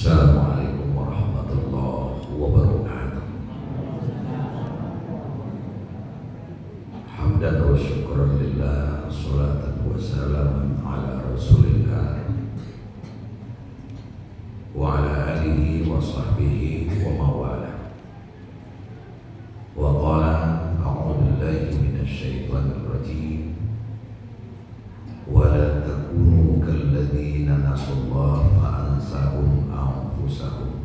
Assalamualaikum warahmatullahi wabarakatuh. Hamdan wa syukran lillah, salatan wa salaman ala rasulillah wa ala alihi wa sahbihi wa mawala. Wa qala a'udzu billahi minasy syaithanir rajim. Wa la takunu kalladzina nasullaha fa ansahum anfusahum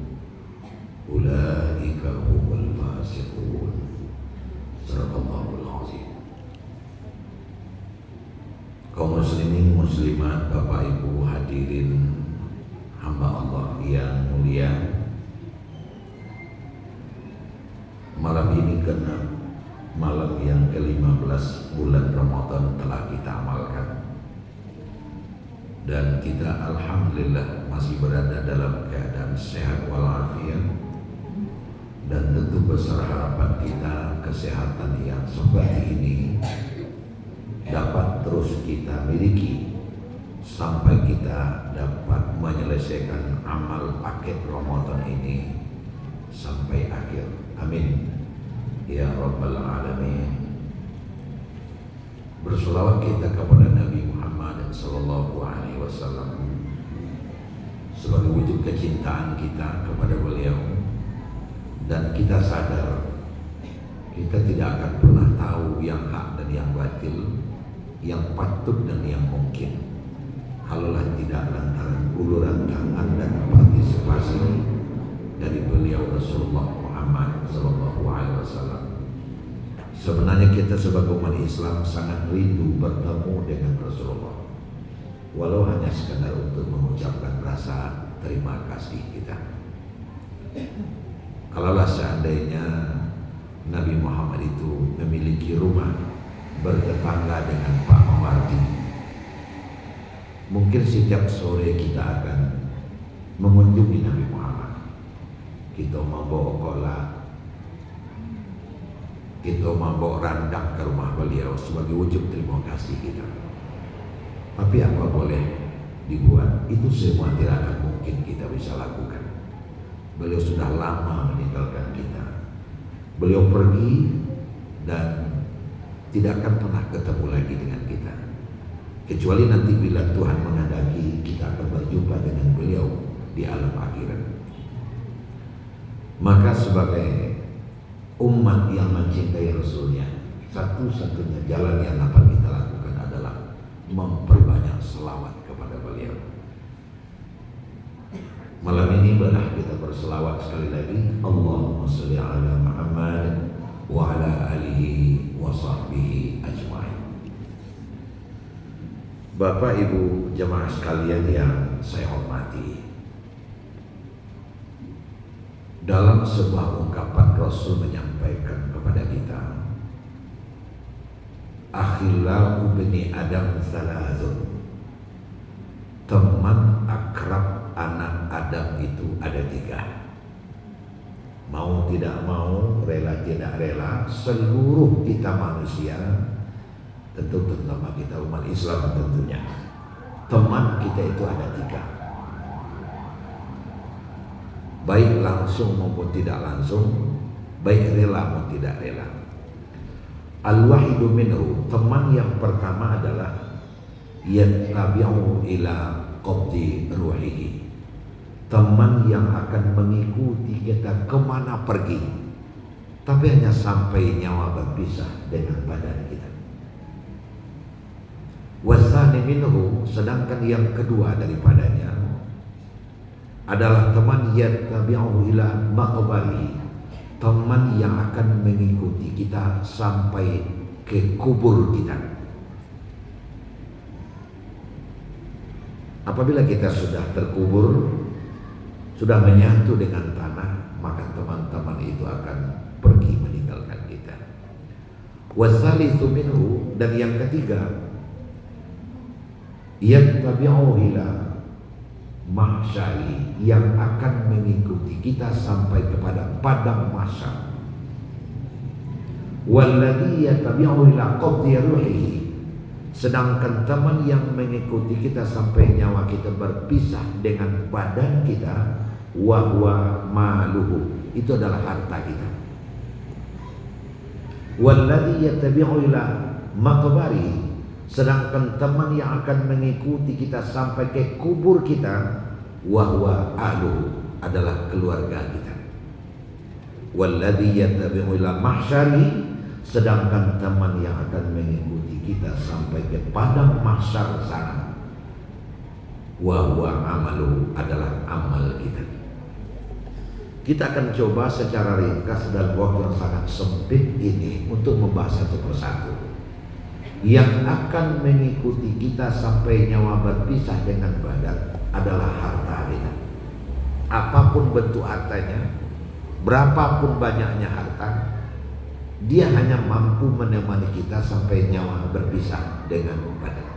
ulaika humul fasiqun. Sadaqallahul azim. Kaum muslimin muslimat, Bapak Ibu hadirin hamba Allah yang mulia, malam ini genap malam yang ke-15 bulan Ramadan telah kita amalkan, dan kita alhamdulillah masih berada dalam keadaan sehat walafiat, dan tentu besar harapan kita kesehatan yang seperti ini dapat terus kita miliki sampai kita dapat menyelesaikan amal paket Ramadan ini sampai akhir. Amin ya rabbal alamin. Bersolawat kita kepada Nabi Muhammad sallallahu alaihi wasallam sebagai wujud kecintaan kita kepada beliau, dan kita sadar kita tidak akan pernah tahu yang hak dan yang batil, yang patut dan yang mungkin, halulah tidak lantaran uluran tangan dan partisipasi dari beliau Rasulullah Muhammad sallallahu alaihi wasallam. Sebenarnya kita sebagai umat Islam sangat rindu bertemu dengan Rasulullah, walau hanya sekadar untuk mengucapkan rasa terima kasih kita. Kalaulah seandainya Nabi Muhammad itu memiliki rumah bertetangga dengan Pak Mawardi, mungkin setiap sore kita akan mengunjungi Nabi Muhammad. Kita membawa kolak, kita membawa randang ke rumah beliau sebagai wujud terima kasih kita. Tapi apa boleh dibuat, itu semua tidak akan mungkin kita bisa lakukan. Beliau sudah lama meninggalkan kita. Beliau pergi dan tidak akan pernah ketemu lagi dengan kita, kecuali nanti bila Tuhan menghendaki kita akan berjumpa dengan beliau di alam akhirat. Maka sebagai umat yang mencintai Rasulnya, satu-satunya jalan yang dapat kita lakukan adalah memperbanyak selawat kepada beliau. Malam ini marilah kita berselawat sekali lagi. Allahumma sholli ala Muhammad wa ala alihi wa sahbihi ajma'in. Bapak Ibu jemaah sekalian yang saya hormati, dalam sebuah ungkapan Rasul menyampaikan kepada kita, akhillau bani Adam thalathun, teman akrab anak Adam itu ada 3. Mau tidak mau, rela tidak rela, seluruh kita manusia, tentu terutama kita umat Islam tentunya, teman kita itu ada 3. Baik langsung maupun tidak langsung, baik rela maupun tidak rela. Al-wahidu minhu, teman yang pertama adalah yattabi'u ila qabdi ruhihi, teman yang akan mengikuti kita kemana pergi, tapi hanya sampai nyawa berpisah dengan badan kita. Wasani minhu, sedangkan yang kedua daripadanya adalah teman yattabi'u ila maqbarihi, teman yang akan mengikuti kita sampai ke kubur kita. Apabila kita sudah terkubur, sudah menyatu dengan tanah, maka teman-teman itu akan pergi meninggalkan kita. Wasalitsu minhu, dan yang ketiga yattabi'u ila mahsyari, yang akan mengikuti kita sampai kepada padang mahsyar. Walladzi yattabi'u ila qabdi ruhihi, sedangkan teman yang mengikuti kita sampai nyawa kita berpisah dengan badan kita, wa huwa maluhu, itu adalah harta kita. Walladzi yattabi'u ila maqbari, sedangkan teman yang akan mengikuti kita sampai ke kubur kita, wa huwa ahluhu, adalah keluarga kita. Walladzi yattabi'u ila mahsyari, sedangkan teman yang akan mengikuti kita sampai ke padang mahsyar sana, wa huwa amaluhu, adalah amal kita. Kita akan coba secara ringkas dalam waktu yang sangat sempit ini untuk membahas satu persatu. Yang akan mengikuti kita sampai nyawa berpisah dengan badan adalah harta kita. Apapun bentuk hartanya, berapapun banyaknya harta, dia hanya mampu menemani kita sampai nyawa berpisah dengan badan.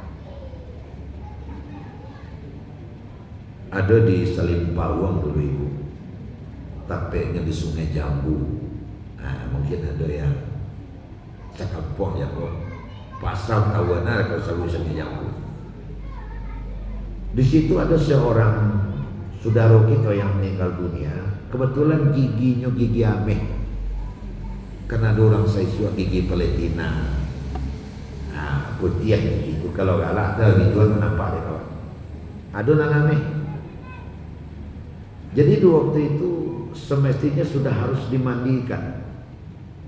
Ada di Salim Pawang dulu ibu, tapenya di Sungai Jambu. Nah, mungkin ada yang cakampong ya kok. Pasal tawanan kalau selalu Sungai Jambu. Di situ ada seorang saudara kita yang meninggal dunia. Kebetulan giginya gigi ameh. Karena ada orang saya suka gigi peletina. Nah, putih gitu. Kalau galak tak gituan nampak deh kawan. Ada nanameh. Jadi di waktu itu semestinya sudah harus dimandikan.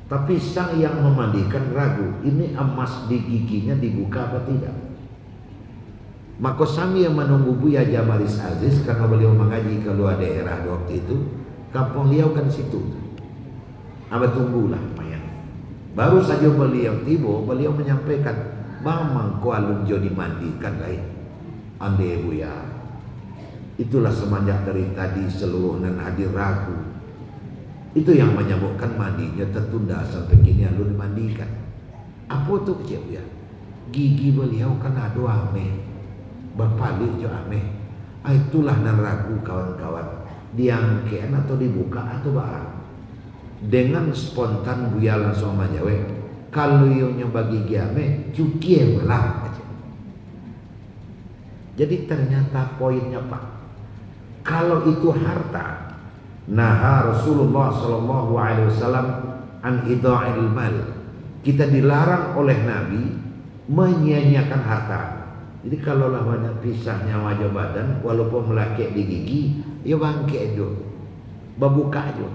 Tapi sang yang memandikan ragu, ini emas di giginya dibuka apa tidak. Maka kami yang menunggu Buya Jamalis Aziz, karena beliau mengaji ke luar daerah waktu itu, kampung Liau kan situ. Abah tunggulah mayang. Baru saja beliau tiba, beliau menyampaikan, "Mamang ko alun jo dimandikan lain." Ande Buya. Itulah semenjak dari tadi seluruh nan hadir ragu. Itu yang menyebabkan mandinya tertunda sampai kini alun dimandikan. Apa tuh kecil ya? Gigi beliau kan ada ameh, berpaling jo ameh. Itulah nan ragu kawan-kawan, diangkat atau dibuka atau barang. Dengan spontan Buya langsung menjawab, kalau yang bagi gigi ameh, cuki malah. Jadi ternyata poinnya Pak, kalau itu harta, nah Rasulullah Shallallahu Alaihi Wasallam an idha'il mal, kita dilarang oleh Nabi menyia-nyiakan harta. Jadi kalau lah banyak pisahnya wajah badan, walaupun melakik di gigi, ya bangkit aja, berbuka aja.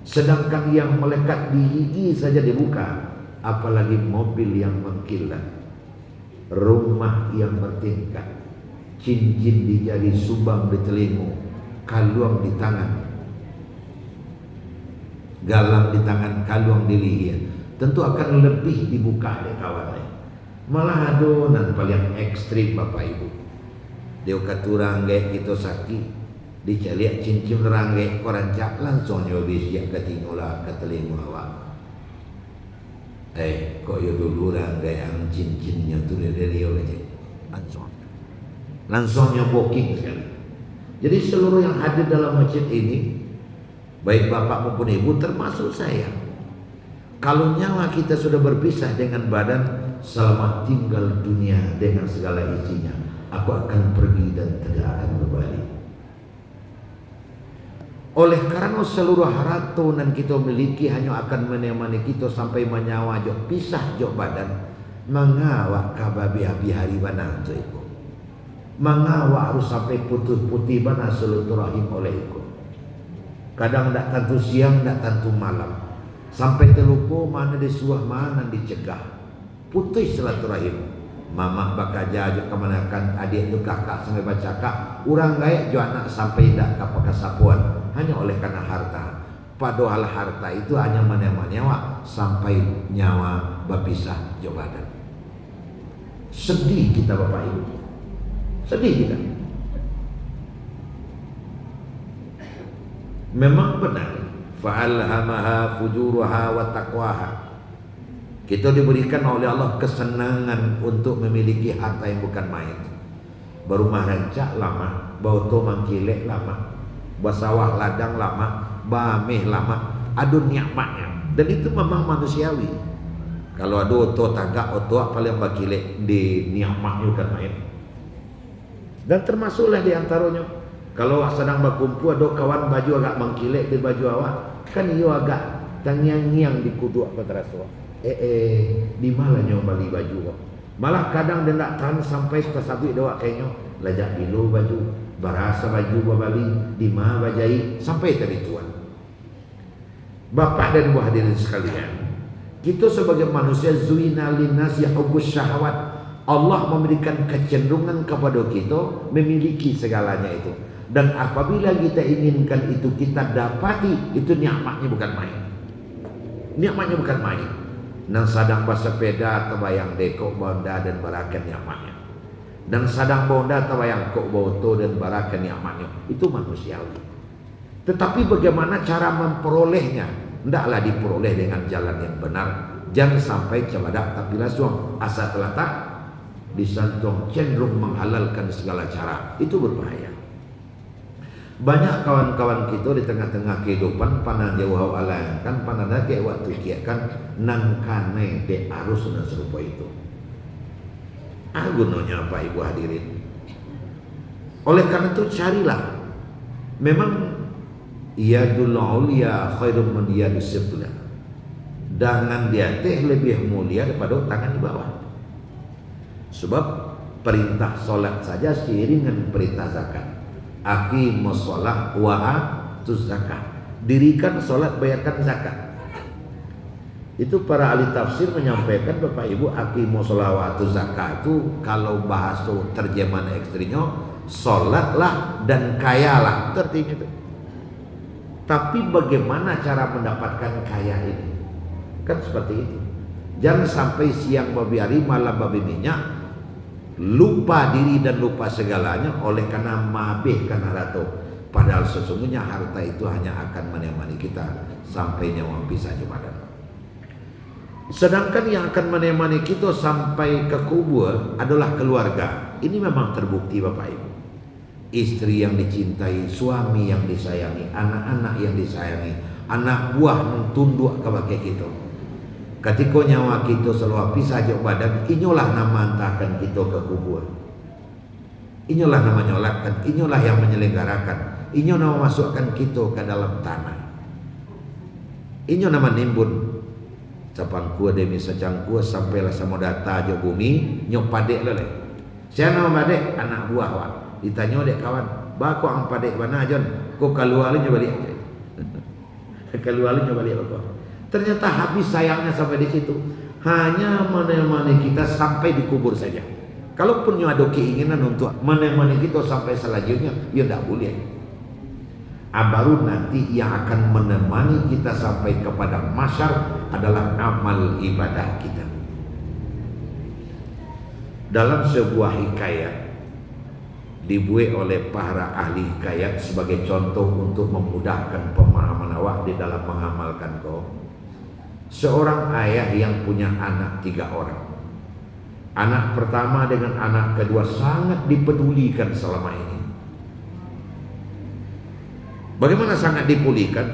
Sedangkan yang melekat di gigi saja dibuka, apalagi mobil yang mengkilat, rumah yang bertingkat, cincin di jari, subang di telinga, kaluang di tangan, galang di tangan, kaluang di leher, tentu akan lebih dibuka deh kawan. Malah adonan paling ekstrim Bapak Ibu, dia kata ranggai kita sakit, dicaliak cincin ranggai korancak langsung nyobis ya ketinggalan ke telinga awak. Kok ya dulu ranggai yang cincinnya tuh dari dia aja langsung nyoboking sekali. Jadi seluruh yang hadir dalam masjid ini, baik bapak maupun ibu termasuk saya, kalau nyawa kita sudah berpisah dengan badan, selamat tinggal dunia dengan segala isinya, aku akan pergi dan tidak akan kembali. Oleh karena seluruh harta yang kita miliki hanya akan menemani kita sampai menyawa jok pisah jok badan, mengawak kababi abi hari banang tu itu, mengawak harus sampai putus putih bana silaturahim oleh itu. Kadang tak tentu siang, tak tentu malam, sampai terlupa mana disuah mana dicegah, putus silaturahim. Mama bakal jaga kemanakan adik itu kakak sampai baca kak, orang gaek jo anak sampai tidak kapal kesapuan hanya oleh karena harta. Padahal harta itu hanya menemani nyawa sampai nyawa berpisah jo badan. Sedih kita Bapak Ibu, sedih kita. Memang benar, fa'alhamaha fujuruha wa taqwaha. Kita diberikan oleh Allah kesenangan untuk memiliki harta yang bukan main. Berumah rancak lama, bauto mangkilek lama, basawah ladang lama, bameh lama, adun nikmatnya. Dan itu memang manusiawi. Kalau ada oto tagak, oto paling bakilek di nikmatnya bukan main. Dan termasuklah di antaranya Kalau sedang berkumpul ada kawan baju agak mengkilek di baju awak, kan iyo agak tangiang-ngiang di kuduk apa terasa. Di mana nyo beli baju kok. Malah kadang dia tak tahan sampai tersabik doa kayaknya lajak dulu baju, berasa baju bali, di mana bajai sampai tadi tuan. Bapak dan ibu hadirin sekalian, kita sebagai manusia zuina linnas yahubus syahwat. Allah memberikan kecenderungan kepada kita memiliki segalanya itu. Dan apabila kita inginkan itu kita dapati, itu nikmatnya bukan main. Nikmatnya bukan main. Dan sadang bersepeda terbayang dekok bonda dan barakan nikmatnya. Dan sadang bonda terbayang kok boto dan barakan nikmatnya. Itu manusiawi. Tetapi bagaimana cara memperolehnya? Hendaklah diperoleh dengan jalan yang benar. Jangan sampai cebadak tapi langsung asa telatak disantong cenderung menghalalkan segala cara. Itu berbahaya. Banyak kawan-kawan kita di tengah-tengah kehidupan panan jauh alang kan panan ke waktu kia kan nang kane de arus dan serupa itu. Gunanya apa ibu hadirin? Oleh karena itu carilah. Memang yadul ulia khairum min yadis sufla. Tangan di atas lebih mulia daripada tangan di bawah. Sebab perintah solat saja seiring dengan perintah zakat. Aqimus shalah wa atuz zakat. Dirikan solat, bayarkan zakat. Itu para ahli tafsir menyampaikan Bapak Ibu, aqimus shalah wa atuz zakat itu kalau bahasa terjemahan ekstrinya solatlah dan kayalah, artinya itu. Tapi bagaimana cara mendapatkan kaya ini? Kan seperti itu. Jangan sampai siang babi hari malam babi minyak, lupa diri dan lupa segalanya oleh karena mabeh karena ratu. Padahal sesungguhnya harta itu hanya akan menemani kita sampai nyawa bisa badan. Sedangkan yang akan menemani kita sampai ke kubur adalah keluarga. Ini memang terbukti Bapak Ibu. Istri yang dicintai, suami yang disayangi, anak-anak yang disayangi, anak buah yang tunduk kepada kita. Ketika nyawa kita selalu pisah jauh badan, inilah nama antahkan kita ke kubur. Inilah nama nyolatkan, inilah yang menyelenggarakan, inilah nama masukkan kita ke dalam tanah. Inilah nama nimbun. Capan kuah demi secang kuah sampailah sama data jauh bumi, nyok padek leleh. Saya nama padek anak buah wak. Ditanya dek kawan, bako ang padek mana ajon? Kok keluarnya balik aja. Keluarnya balik apa? Ternyata habis sayangnya sampai di situ. Hanya menemani kita sampai dikubur saja. Kalaupun ada keinginan untuk menemani kita sampai selanjutnya, ya tidak boleh. Baru nanti yang akan menemani kita sampai kepada masyar adalah amal ibadah kita. Dalam sebuah hikayat dibuat oleh para ahli hikayat sebagai contoh untuk memudahkan pemahaman awak di dalam mengamalkan kau. Seorang ayah yang punya anak 3 orang. Anak pertama dengan anak kedua sangat dipedulikan selama ini. Bagaimana sangat dipedulikan?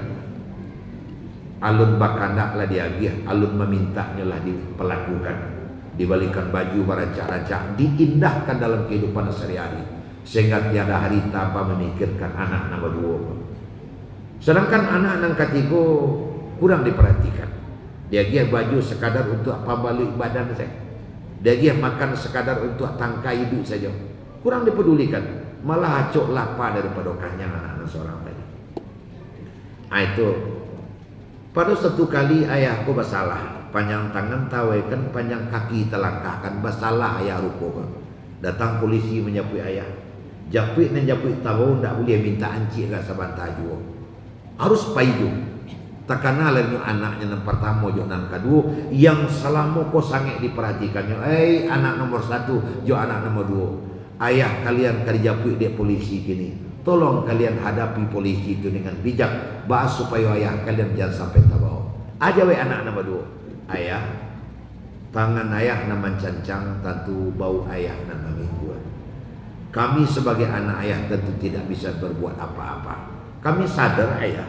Alun bakandaklah diagih, alun memintanya lah diperlakukan. Dibalikan baju berancak-rancak, diindahkan dalam kehidupan sehari-hari. Sehingga tiada hari tanpa memikirkan anak nomor 2. Sedangkan anak yang ketiga kurang diperhatikan. Dia baju sekadar untuk apa balik badan saya. Dia makan sekadar untuk tangkai hidup saja. Kurang dipedulikan. Malah acok lapar daripada kanyang anak-anak seorang tadi. Itu. Pada satu kali ayahku bersalah. Panjang tangan tawaikan, panjang kaki telangkahkan. Bersalah ayah rupa. Datang polisi menyapui ayah. Japuk dan japuk tahu tak boleh minta ancik ke sabantah juga. Harus paidu. Takana lalu anaknya yang pertama jo nan kedua yang selama kau sangat diperhatikannya. Anak nomor 1 jo anak nomor 2. Ayah kalian kerjapui dia polisi kini. Tolong kalian hadapi polisi itu dengan bijak. Bahas supaya ayah kalian jangan sampai terbawa. Aja we anak nomor 2. Ayah, tangan ayah nama cancang, tentu bau ayah nama minggu. Kami sebagai anak ayah tentu tidak bisa berbuat apa-apa. Kami sadar ayah.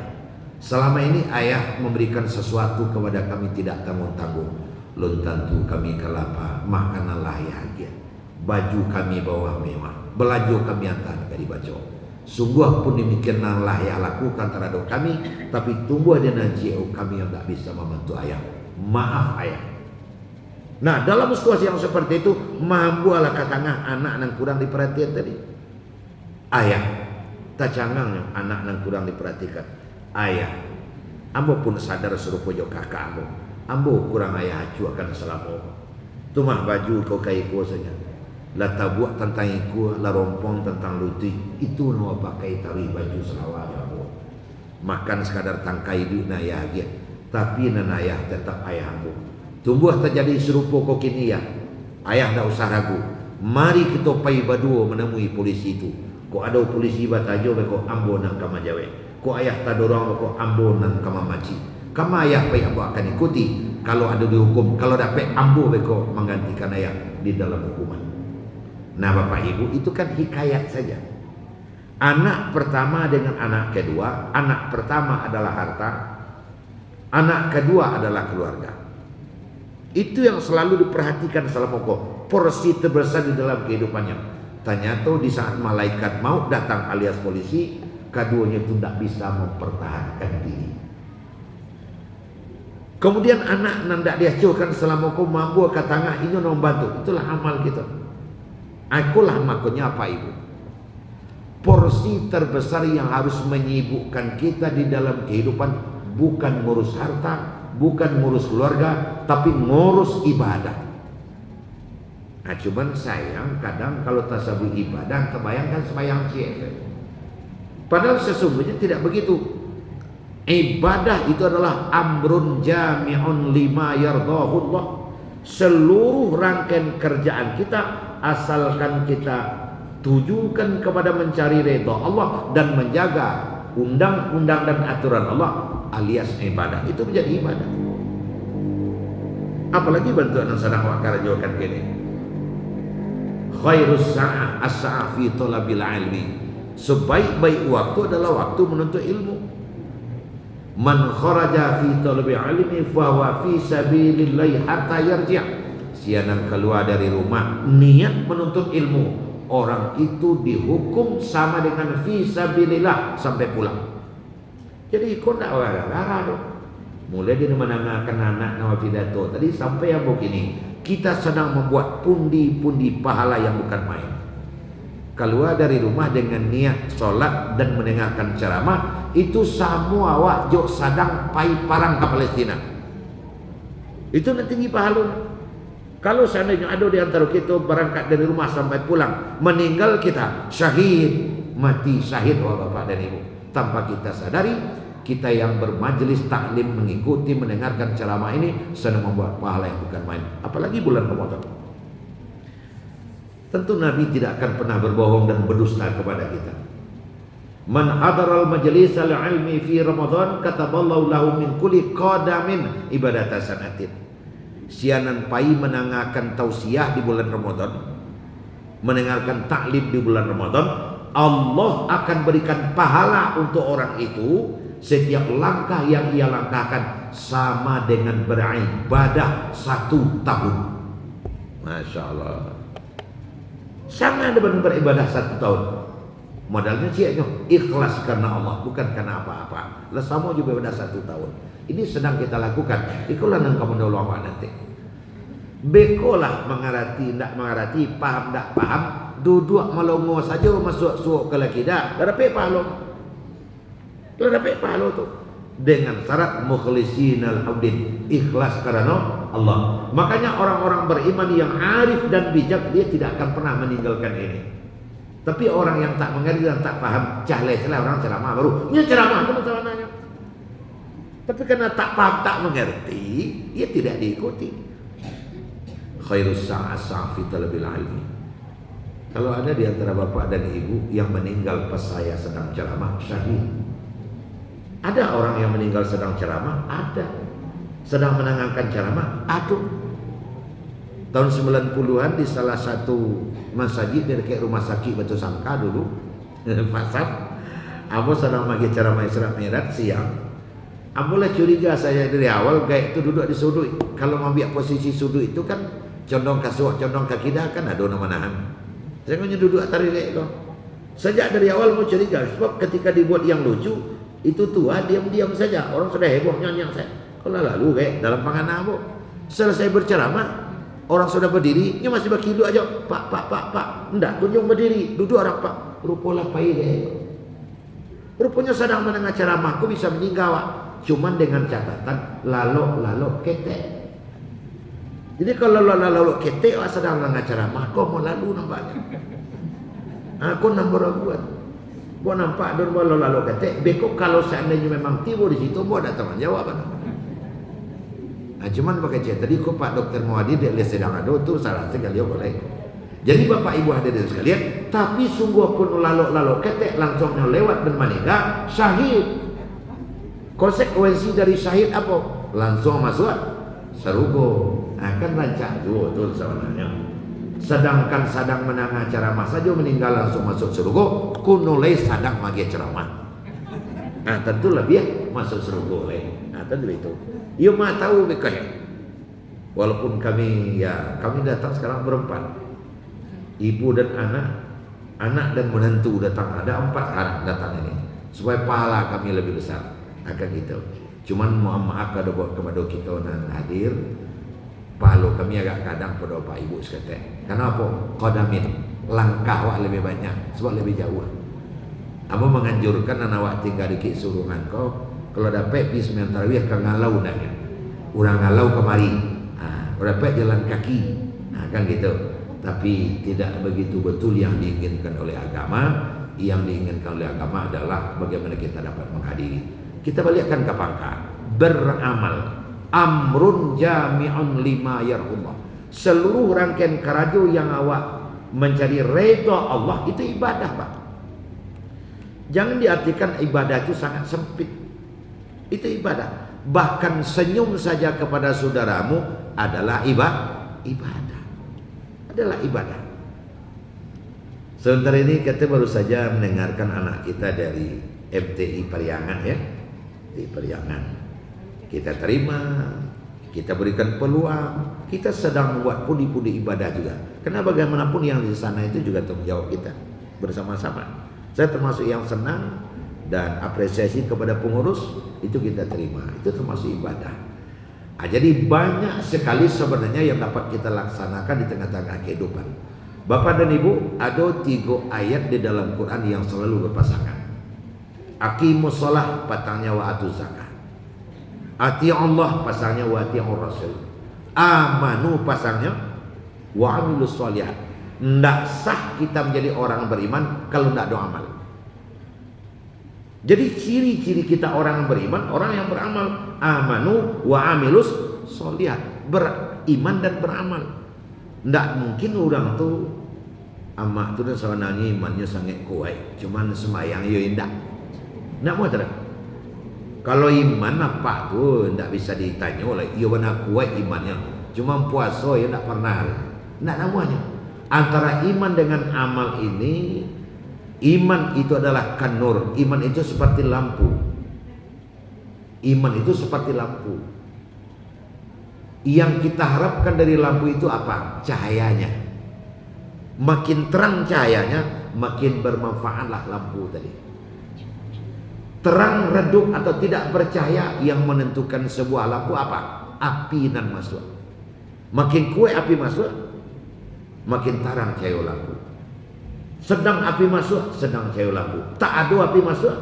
Selama ini ayah memberikan sesuatu kepada kami tidak tanggung-tanggung. Lun tentu kami kelapa, makananlah ayah. Baju kami bawah mewah, belaju kami antar dari baju. Sungguh pun demikianlah ya lakukan terhadap kami, tapi tunggu dia nanti kami yang tak bisa membantu ayah. Maaf ayah. Nah dalam situasi yang seperti itu, mampu ala katanya anak yang kurang diperhatikan tadi. Ayah, tak cangang anak yang kurang diperhatikan. Ayah, ambo pun sadar suruh pojok kakak ambo. Ambo kurang ayah acu akan selama. Tumah baju kau kaiku saja. La tabuak tentang iku, la rompong tentang luti. Itu nama pakai tawi baju selawar ambo. Makan sekadar tangkai duit na ayah dia. Tapi nan ayah tetap ayah ambo. Tumbuh terjadi serupa kau kini ya. Ayah tak usah ragu. Mari kita pai berdua menemui polisi itu. Ko ada polisi batajo beko ambo nang kama jawe. Ko ayah tak dorong beko ambo nang kama maci. Kama ayah pai ambo akan ikuti. Kalau ada dihukum, kalau dapat ambo beko menggantikan ayah di dalam hukuman. Nah bapak ibu itu kan hikayat saja. Anak pertama dengan anak kedua. Anak pertama adalah harta. Anak kedua adalah keluarga. Itu yang selalu diperhatikan selama kau porsi terbesar di dalam kehidupannya. Ternyata di saat malaikat maut datang alias polisi, keduanya itu tidak bisa mempertahankan diri. Kemudian anak nandak diacuhkan selama kau mampu katanya ini membantu. Itulah amal kita. Akulah makanya apa ibu? Porsi terbesar yang harus menyibukkan kita di dalam kehidupan bukan ngurus harta, bukan ngurus keluarga, tapi ngurus ibadah. Nah cuman sayang kadang kalau tasabuh ibadah kebayangkan sembahyang cek. Padahal sesungguhnya tidak begitu. Ibadah itu adalah amrun jami'un lima yardahullah. Seluruh rangkaian kerjaan kita asalkan kita tujukan kepada mencari redha Allah dan menjaga undang-undang dan aturan Allah alias ibadah, itu menjadi ibadah. Apalagi bantuan yang sedang wakar jawabkan gini. Khairus sa'ah as-sa'ah fi talabil ilmi. Sebaik-baik waktu adalah waktu menuntut ilmu. Man kharaja fi talabil ilmi fa huwa fi sabilillah hatta yarji'. Sianan keluar dari rumah niat menuntut ilmu, orang itu dihukum sama dengan fi sabilillah sampai pulang. Jadi kau tak gara-gara dong. Mulai dia menangakan anak nama pidato tadi sampai yang begini. Kita sedang membuat pundi-pundi pahala yang bukan main. Keluar dari rumah dengan niat sholat dan mendengarkan ceramah, itu semua wajib sadang pai parang ke Palestina. Itu nanti tinggi pahala. Kalau seandainya ada di antara kita berangkat dari rumah sampai pulang, meninggal kita syahid, mati syahid bapak dan ibu. Tanpa kita sadari, kita yang bermajelis taklim mengikuti mendengarkan ceramah ini sedang membuat pahala yang bukan main. Apalagi bulan Ramadan. Tentu Nabi tidak akan pernah berbohong dan berdusta kepada kita. Man hadaral majlis al-ilmi fi Ramadan kataballahu lahu min kulli qadamin ibadatan sanatin. Sianan pai menangakan tausiah di bulan Ramadan, mendengarkan taklim di bulan Ramadan, Allah akan berikan pahala untuk orang itu. Setiap langkah yang ia langkahkan sama dengan beribadah 1 tahun. Masya Allah. Sama dengan beribadah 1 tahun. Modalnya siapnya ikhlas karena Allah, bukan karena apa-apa. Lah sama juga beribadah 1 tahun. Ini sedang kita lakukan. Ikulah yang kamu dulu apa nanti. Bekolah mengarati, tidak mengarati, paham, tidak paham. Duduk melongo saja masuk suuk ke laki dah. Tak dapat pahala. Tak dapat pahala tu. Dengan syarat mukhlisinal abdin, ikhlas karena Allah. Makanya orang-orang beriman yang arif dan bijak, dia tidak akan pernah meninggalkan ini. Tapi orang yang tak mengerti dan tak paham, cahleh-cahleh orang ceramah baru. Ini ceramah itu masalahnya. Tapi karena tak paham, tak mengerti, ia tidak diikuti. Khairus sa'as fi talabil ilmi. Kalau ada di antara bapak dan ibu yang meninggal pas saya sedang ceramah, syahid. Ada orang yang meninggal sedang ceramah, ada. Sedang menangangkan ceramah, ada. Tahun 90-an di salah satu masjid dekat rumah sakit Batu Sangka dulu, pasar. Aku sedang bagi ceramah Isra Mi'raj siang. Aku mulai curiga saya dari awal, kayak itu duduk di sudut. Kalau ambil posisi sudut itu kan condong ke suak, condong ke kidal kan ada nama nahan. Saya punya duduk atas rilek kok. Sejak dari awal mau curiga, sebab ketika dibuat yang lucu itu tua diam-diam saja, orang sudah heboh nyanyi saya. Kalau lalu kayak dalam pangan bu, selesai berceramah, orang sudah berdiri, ini masih berkilu aja, pak, enggak kunjung berdiri, duduk orang pak, rupalah pai kayak. Rupanya sedang mendengar ceramah, aku bisa meninggal, cuman dengan catatan lalu ketek. Jadi kalau lalu ketek, sedang mendengar ceramah, kau mau lalu nampaknya. Aku nombor buat. Gua nampak dan lalu kata, bekok kalau seandainya memang tiba di situ, gua ada tanggung jawab. Cuman pakai chat tadi kok Pak Dokter Muhadir dia sedang ada tu salah sekali boleh. Jadi Bapak Ibu hadirin sekalian, tapi sungguh pun lalu kata langsungnya lewat dan meninggal syahid. Konsekuensi dari syahid apa? Langsung masuk surga. Akan rancang dua tu sebenarnya. Sedangkan sedang menangah ceramah saja meninggal langsung masuk surga, kunulai sedang magi ceramah. Tentu lebih masuk surga tentu itu. Ia mah tahu bekah. Walaupun kami datang sekarang berempat, ibu dan anak dan menantu datang, ada 4 orang datang ini supaya pahala kami lebih besar akan itu. Cuman mohon maaf kepada kita nan hadir. Pahala kami agak kadang pada Bapak Ibu sekalian. Kenapa? Qadamin langkah awak lebih banyak sebab lebih jauh. Amba menganjurkan anak awak tinggal di kisurungan kau kalau dapat pergi sembahyang tarawih ke ngalau nanya. Urang ngalau kemari. Dapat jalan kaki. Kan gitu. Tapi tidak begitu betul yang diinginkan oleh agama. Yang diinginkan oleh agama adalah bagaimana kita dapat menghadiri. Kita balikkan ke pangkat. Beramal. Amrun jami'un lima yarhullah. Seluruh rangkaian kerajo yang awak mencari redha Allah itu ibadah, Pak. Jangan diartikan ibadah itu sangat sempit. Itu ibadah. Bahkan senyum saja kepada saudaramu adalah ibadah. Adalah ibadah. Sebentar ini kita baru saja mendengarkan anak kita dari MTI Periangan ya. Di Periangan. Kita terima, kita berikan peluang, kita sedang membuat pundi-pundi ibadah juga. Karena bagaimanapun yang di sana itu juga tanggung jawab kita bersama-sama. Saya termasuk yang senang dan apresiasi kepada pengurus itu kita terima. Itu termasuk ibadah. Jadi banyak sekali sebenarnya yang dapat kita laksanakan di tengah-tengah kehidupan. Bapak dan Ibu, ada 3 ayat di dalam Quran yang selalu berpasangan. Aqimus shalah patangnya wa atuz zakah. Ati Allah pasangnya wa ati'ur Rasul. Amanu pasangnya wa amilus sholihat. Tidak sah kita menjadi orang beriman kalau tidak ada amal. Jadi ciri-ciri kita orang beriman, orang yang beramal. Amanu wa amilus sholihat. Beriman dan beramal. Tidak mungkin orang tu amak tu dan sebenarnya imannya sangat kuat, cuman semayang yo indah. Tidak mau terang. Kalau iman apa tu tidak bisa ditanya oleh ia benar kuat imannya. Cuma puasa ya tidak pernah. Tidak namanya. Antara iman dengan amal ini, iman itu adalah kanur. Iman itu seperti lampu. Iman itu seperti lampu. Yang kita harapkan dari lampu itu apa? Cahayanya. Makin terang cahayanya, makin bermanfaatlah lampu tadi. Terang, redup atau tidak bercahaya yang menentukan sebuah lampu apa? Api dan masuk. Makin kuat api masuk, makin terang cahaya lampu. Sedang api masuk, sedang cahaya lampu. Tak ada api masuk,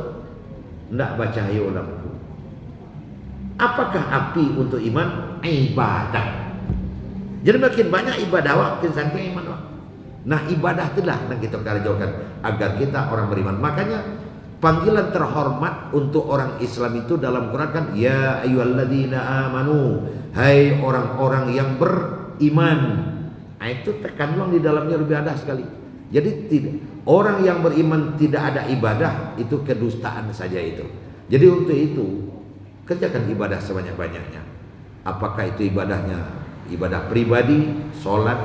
tidak bercahaya lampu. Apakah api untuk iman? Ibadah. Jadi makin banyak ibadah, makin santai iman. Nah ibadah itulah yang kita kerjakan agar kita orang beriman. Makanya panggilan terhormat untuk orang Islam itu dalam Quran kan ya ayyuhalladzina amanu, hai orang-orang yang beriman. Itu tekanlah di dalamnya ibadah sekali. Jadi tidak, orang yang beriman tidak ada ibadah itu kedustaan saja itu. Jadi untuk itu kerjakan ibadah sebanyak-banyaknya. Apakah itu ibadahnya ibadah pribadi, sholat,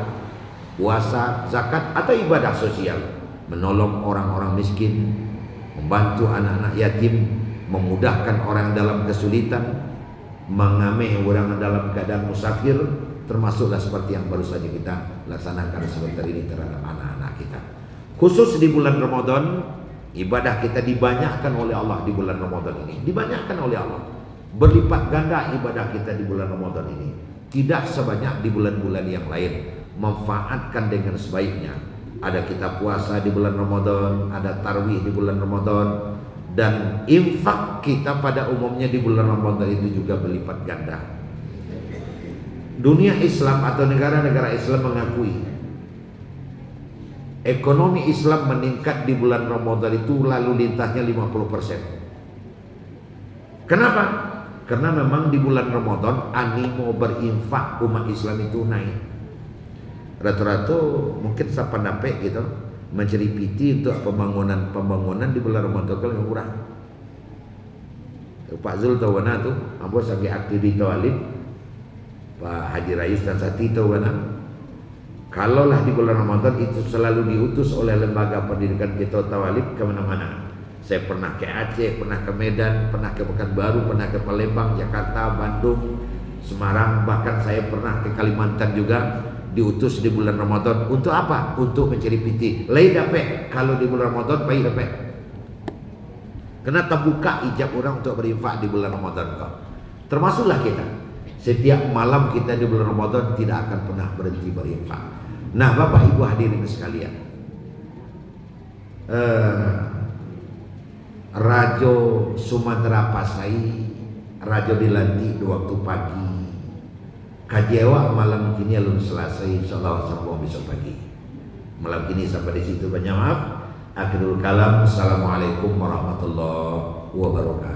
puasa, zakat, atau ibadah sosial, menolong orang-orang miskin, membantu anak-anak yatim, memudahkan orang dalam kesulitan, mengameh orang dalam keadaan musafir, termasuklah seperti yang baru saja kita laksanakan sebentar ini terhadap anak-anak kita. Khusus di bulan Ramadan, ibadah kita dibanyakkan oleh Allah di bulan Ramadan ini. Dibanyakkan oleh Allah. Berlipat ganda ibadah kita di bulan Ramadan ini. Tidak sebanyak di bulan-bulan yang lain. Manfaatkan dengan sebaiknya. Ada kita puasa di bulan Ramadan, ada tarawih di bulan Ramadan, dan infak kita pada umumnya di bulan Ramadan itu juga berlipat ganda. Dunia Islam atau negara-negara Islam mengakui ekonomi Islam meningkat di bulan Ramadan itu lalu lintasnya 50%. Kenapa? Karena memang di bulan Ramadan animo berinfak umat Islam itu naik. Rata-rata mungkin siapa dapat gitu mencari piti untuk pembangunan di bulan Ramadan kan lebih murah. Pak Zul tahu mana tu? Abu sebagai aktif di Tawalib, Pak Haji Rais dan Sati tahu mana? Kalaulah di bulan Ramadan itu selalu diutus oleh lembaga pendidikan kita Tawalib ke mana-mana. Saya pernah ke Aceh, pernah ke Medan, pernah ke Pekanbaru, pernah ke Palembang, Jakarta, Bandung, Semarang, bahkan saya pernah ke Kalimantan juga. Diutus di bulan Ramadan untuk apa? Untuk mencari piti. Lain dapat kalau di bulan Ramadan baik dapat. Kena terbuka ijab orang untuk berinfak di bulan Ramadan kau. Termasuklah kita. Setiap malam kita di bulan Ramadan tidak akan pernah berhenti berinfak. Nah, Bapak Ibu hadirin sekalian. Rajo Sumatera Pasai, Rajo dilantik di waktu pagi. Kajewa malam kini alun selesai, insyaallah sampai besok pagi. Malam kini sampai di situ, banyak maaf. Akhirul kalam, assalamualaikum warahmatullahi wabarakatuh.